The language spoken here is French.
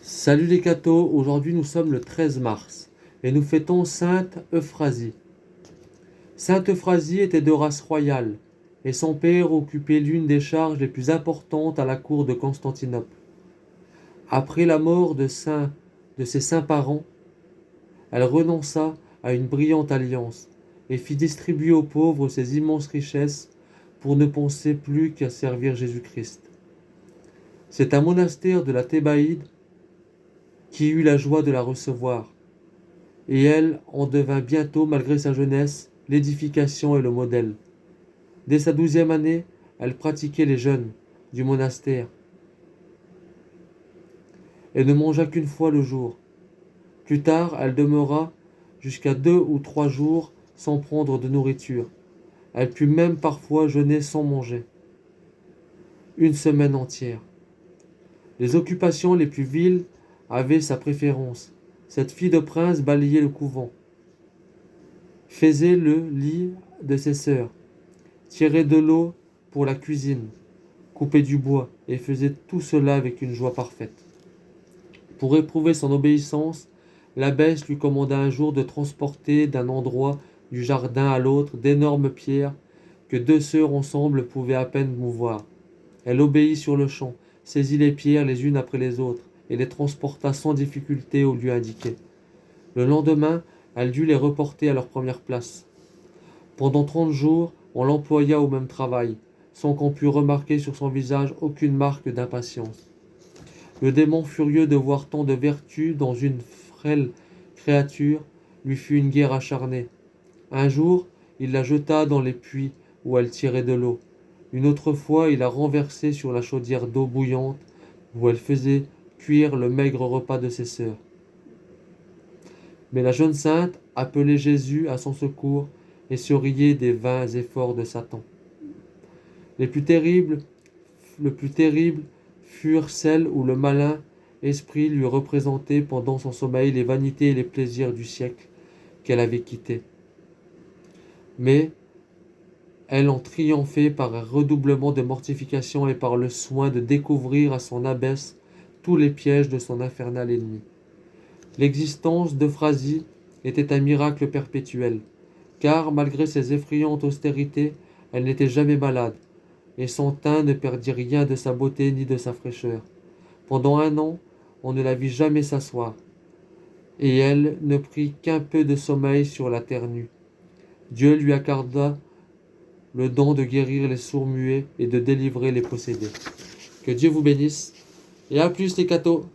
Salut les cathos, aujourd'hui nous sommes le 13 mars et nous fêtons Sainte Euphrasie. Sainte Euphrasie était de race royale et son père occupait l'une des charges les plus importantes à la cour de Constantinople. Après la mort de ses saints parents, elle renonça à une brillante alliance et fit distribuer aux pauvres ses immenses richesses pour ne penser plus qu'à servir Jésus-Christ. C'est un monastère de la Thébaïde qui eut la joie de la recevoir, et elle en devint bientôt, malgré sa jeunesse, l'édification et le modèle. Dès sa 12e année, elle pratiquait les jeûnes du monastère et ne mangea qu'une fois le jour. Plus tard, elle demeura jusqu'à 2 ou 3 jours sans prendre de nourriture. Elle put même parfois jeûner sans manger, une semaine entière. Les occupations les plus viles avaient sa préférence. Cette fille de prince balayait le couvent, faisait le lit de ses sœurs, tirait de l'eau pour la cuisine, coupait du bois et faisait tout cela avec une joie parfaite. Pour éprouver son obéissance, l'abbesse lui commanda un jour de transporter d'un endroit du jardin à l'autre d'énormes pierres que 2 sœurs ensemble pouvaient à peine mouvoir. Elle obéit sur-le-champ, saisit les pierres les unes après les autres et les transporta sans difficulté au lieu indiqué. Le lendemain, elle dut les reporter à leur première place. Pendant 30 jours, on l'employa au même travail, sans qu'on pût remarquer sur son visage aucune marque d'impatience. Le démon, furieux de voir tant de vertu dans une frêle créature, lui fit une guerre acharnée. Un jour, il la jeta dans les puits où elle tirait de l'eau. Une autre fois, il la renversait sur la chaudière d'eau bouillante où elle faisait cuire le maigre repas de ses sœurs. Mais la jeune sainte appelait Jésus à son secours et se riait des vains efforts de Satan. Le plus terrible furent celles où le malin esprit lui représentait pendant son sommeil les vanités et les plaisirs du siècle qu'elle avait quitté. Mais elle en triomphait par un redoublement de mortification et par le soin de découvrir à son abbesse tous les pièges de son infernal ennemi. L'existence d'Euphrasie était un miracle perpétuel, car malgré ses effrayantes austérités, elle n'était jamais malade, et son teint ne perdit rien de sa beauté ni de sa fraîcheur. Pendant 1 an, on ne la vit jamais s'asseoir, et elle ne prit qu'un peu de sommeil sur la terre nue. Dieu lui accorda le don de guérir les sourds-muets et de délivrer les possédés. Que Dieu vous bénisse, et à plus les cathos!